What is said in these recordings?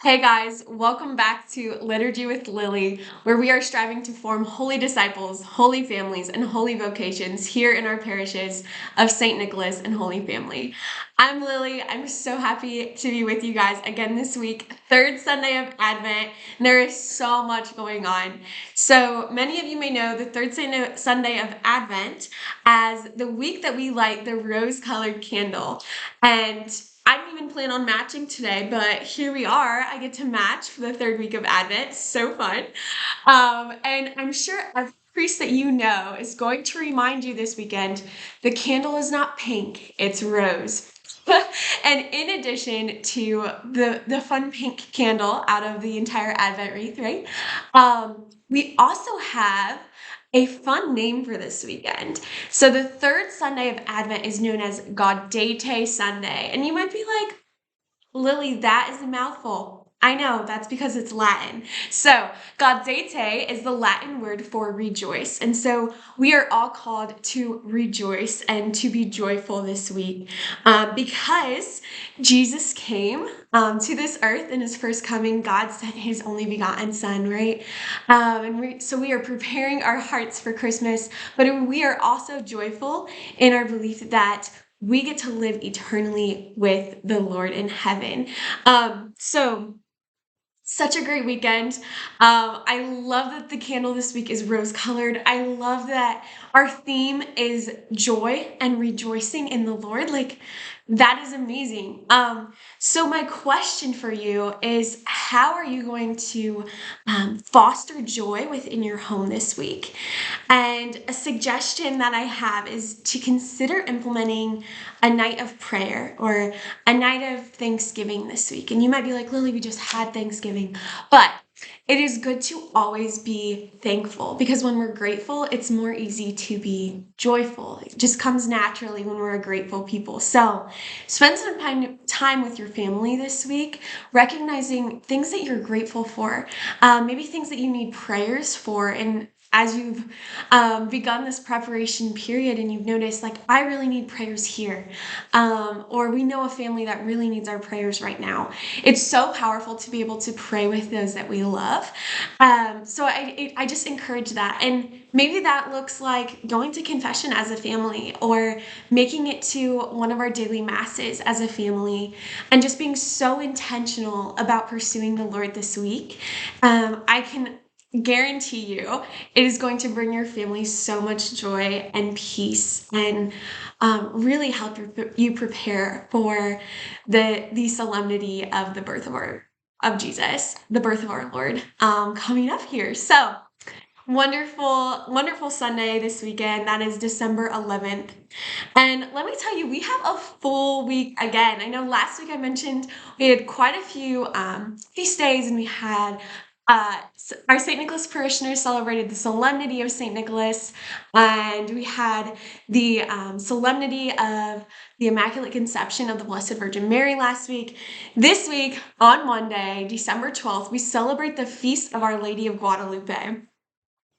Hey guys, welcome back to Liturgy with Lily, where we are striving to form holy disciples, holy families, and holy vocations here in our parishes of St. Nicholas and Holy Family. I'm Lily. I'm so happy to be with you guys again this week, third Sunday of Advent, and there is so much going on. So many of you may know the third Sunday of Advent as the week that we light the rose-colored candle. And I didn't even plan on matching today, but here we are. I get to match for the third week of Advent. So fun. And I'm sure every priest that you know is going to remind you this weekend, the candle is not pink, it's rose. And in addition to the fun pink candle out of the entire Advent wreath, right? We also have a fun name for this weekend. So the third Sunday of Advent is known as Gaudete Sunday. And you might be like, Lily, that is a mouthful. I know, that's because it's Latin. So, Gaudete is the Latin word for rejoice. And so we are all called to rejoice and to be joyful this week because Jesus came to this earth in his first coming. God sent his only begotten Son, right? So we are preparing our hearts for Christmas, but we are also joyful in our belief that we get to live eternally with the Lord in heaven. So such a great weekend. I love that the candle this week is rose colored. I love that our theme is joy and rejoicing in the Lord. Like, that is amazing. So my question for you is, how are you going to foster joy within your home this week? And a suggestion that I have is to consider implementing a night of prayer or a night of Thanksgiving this week. And you might be like, Lily, we just had Thanksgiving. But it is good to always be thankful because when we're grateful, it's more easy to be joyful. It just comes naturally when we're a grateful people. So spend some time with your family this week, recognizing things that you're grateful for, maybe things that you need prayers for. And as you've begun this preparation period and you've noticed, like, I really need prayers here, or we know a family that really needs our prayers right now. It's so powerful to be able to pray with those that we love. So I just encourage that. And maybe that looks like going to confession as a family or making it to one of our daily masses as a family and just being so intentional about pursuing the Lord this week. I can guarantee you it is going to bring your family so much joy and peace and really help you prepare for the solemnity of the birth of Jesus, the birth of our Lord, coming up here. So wonderful Sunday this weekend. That is December 11th. And let me tell you, we have a full week again. I know last week I mentioned we had quite a few feast days, and we had our St. Nicholas parishioners celebrated the solemnity of St. Nicholas, and we had the solemnity of the Immaculate Conception of the Blessed Virgin Mary last week. This week, on Monday, December 12th, we celebrate the Feast of Our Lady of Guadalupe.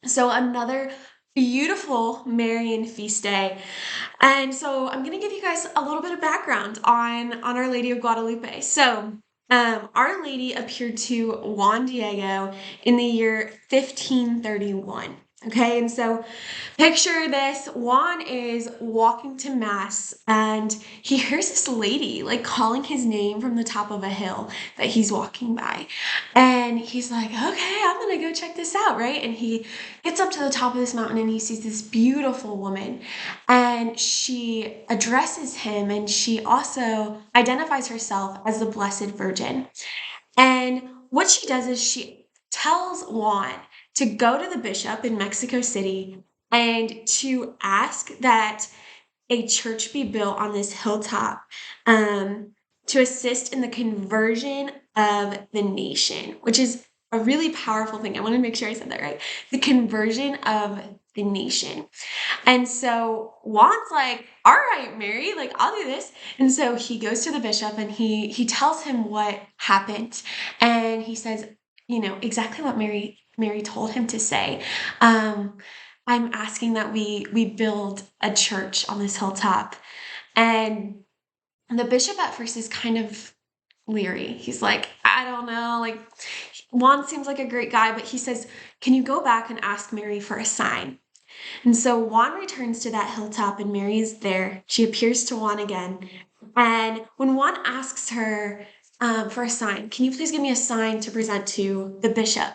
So another beautiful Marian feast day. And so I'm going to give you guys a little bit of background on Our Lady of Guadalupe. So Our Lady appeared to Juan Diego in the year 1531. Okay, and so picture this. Juan is walking to mass and he hears this lady like calling his name from the top of a hill that he's walking by. And he's like, okay, I'm gonna go check this out, right? And he gets up to the top of this mountain and he sees this beautiful woman. And she addresses him and she also identifies herself as the Blessed Virgin. And what she does is she tells Juan to go to the bishop in Mexico City and to ask that a church be built on this hilltop to assist in the conversion of the nation, which is a really powerful thing. I want to make sure I said that right. The conversion of the nation. And so Juan's like, all right, Mary, like, I'll do this. And so he goes to the bishop and he tells him what happened. And he says, exactly what Mary told him to say. I'm asking that we build a church on this hilltop. And the bishop at first is kind of leery. He's like, I don't know, like, Juan seems like a great guy, but he says, can you go back and ask Mary for a sign? And so Juan returns to that hilltop, and Mary is there. She appears to Juan again. And when Juan asks her for a sign, can you please give me a sign to present to the bishop?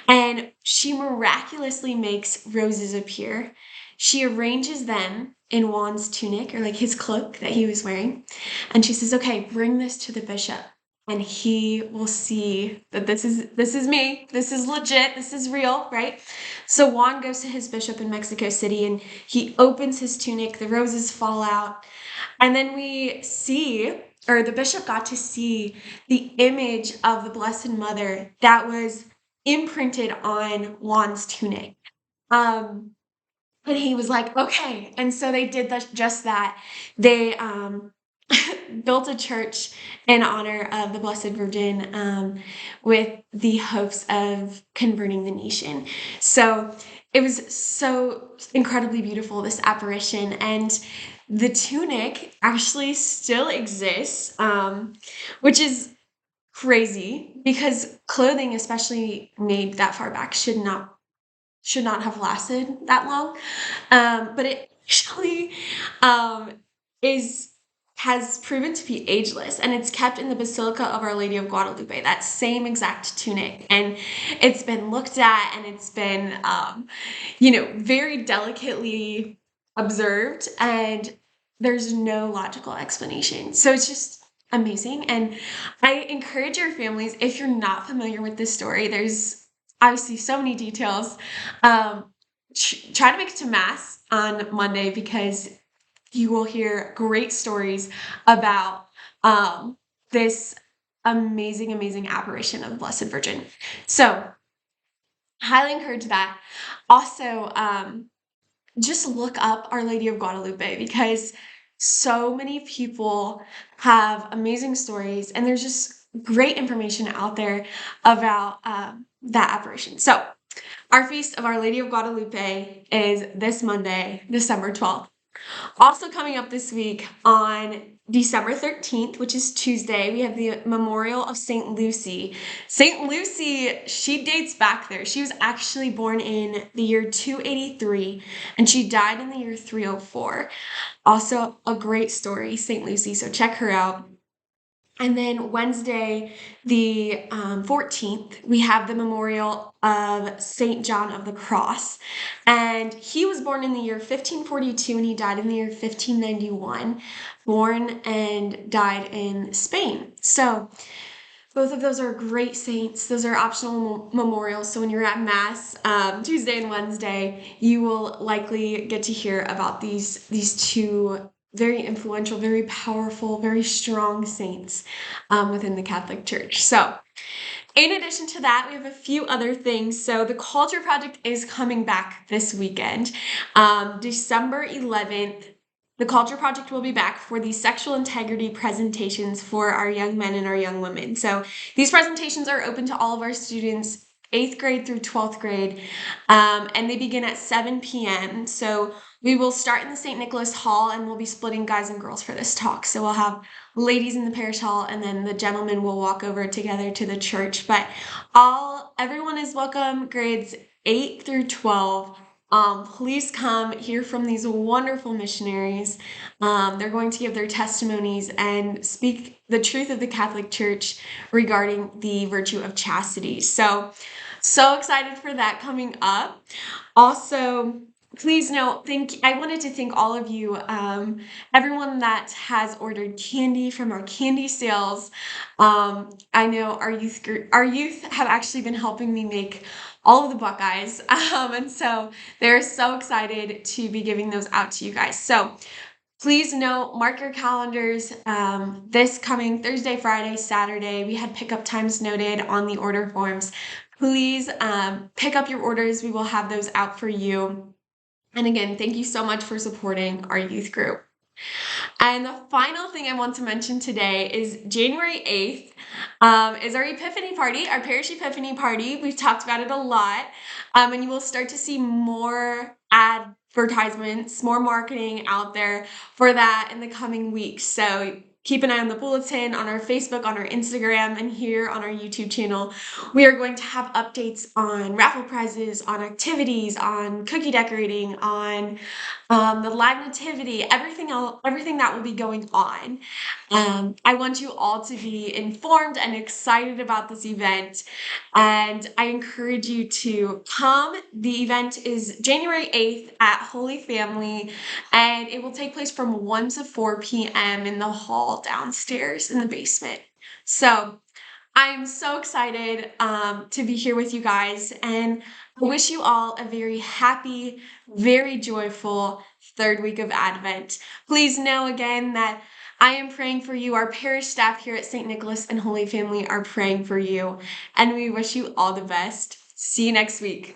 And she miraculously makes roses appear. She arranges them in Juan's tunic, or like his cloak that he was wearing. And she says, okay, bring this to the bishop. And he will see that this is me. This is legit. This is real, right? So Juan goes to his bishop in Mexico City, and he opens his tunic. The roses fall out. And then we see, or the bishop got to see the image of the Blessed Mother that was imprinted on Juan's tunic. And he was like, okay. And so they did just that. They built a church in honor of the Blessed Virgin with the hopes of converting the nation. So it was so incredibly beautiful, this apparition. And the tunic actually still exists, which is crazy because clothing, especially made that far back, should not have lasted that long. But it actually um, is has proven to be ageless, and it's kept in the Basilica of Our Lady of Guadalupe, that same exact tunic. And it's been looked at, and it's been, very delicately observed, and there's no logical explanation. So it's just amazing. And I encourage your families, if you're not familiar with this story, there's obviously so many details. Try to make it to Mass on Monday, because you will hear great stories about this amazing, amazing apparition of the Blessed Virgin. So, highly encourage that. Also, just look up Our Lady of Guadalupe, because so many people have amazing stories, and there's just great information out there about that apparition. So, our Feast of Our Lady of Guadalupe is this Monday, December 12th. Also coming up this week on December 13th, which is Tuesday, we have the memorial of St. Lucy. St. Lucy, she dates back there. She was actually born in the year 283, and she died in the year 304. Also a great story, St. Lucy, so check her out. And then Wednesday, the 14th, we have the memorial of St. John of the Cross. And he was born in the year 1542, and he died in the year 1591, born and died in Spain. So both of those are great saints. Those are optional memorials. So when you're at Mass Tuesday and Wednesday, you will likely get to hear about these two very influential, very powerful, very strong saints within the Catholic Church. So in addition to that, we have a few other things. So the Culture Project is coming back this weekend. December 11th, the Culture Project will be back for the sexual integrity presentations for our young men and our young women. So these presentations are open to all of our students, 8th grade through 12th grade, and they begin at 7 p.m. So we will start in the St. Nicholas Hall, and we'll be splitting guys and girls for this talk. So we'll have ladies in the parish hall, and then the gentlemen will walk over together to the church. But everyone is welcome, grades 8 through 12. Please come hear from these wonderful missionaries. They're going to give their testimonies and speak the truth of the Catholic Church regarding the virtue of chastity. So excited for that coming up. Also, please note, I wanted to thank all of you, everyone that has ordered candy from our candy sales. I know our youth have actually been helping me make all of the Buckeyes, and so they're so excited to be giving those out to you guys. So please note, mark your calendars, this coming Thursday, Friday, Saturday. We had pickup times noted on the order forms. Please pick up your orders. We will have those out for you. And again, thank you so much for supporting our youth group. And the final thing I want to mention today is January 8th is our Epiphany party, our Parish Epiphany party. We've talked about it a lot, and you will start to see more advertisements, more marketing out there for that in the coming weeks. So keep an eye on the bulletin, on our Facebook, on our Instagram, and here on our YouTube channel. We are going to have updates on raffle prizes, on activities, on cookie decorating, on the live nativity, everything else, everything that will be going on. I want you all to be informed and excited about this event, and I encourage you to come. The event is January 8th at Holy Family, and it will take place from 1 to 4 p.m. in the hall downstairs in the basement. So I'm so excited to be here with you guys, and I wish you all a very happy, very joyful third week of Advent. Please know again that I am praying for you. Our parish staff here at St. Nicholas and Holy Family are praying for you, and we wish you all the best. See you next week.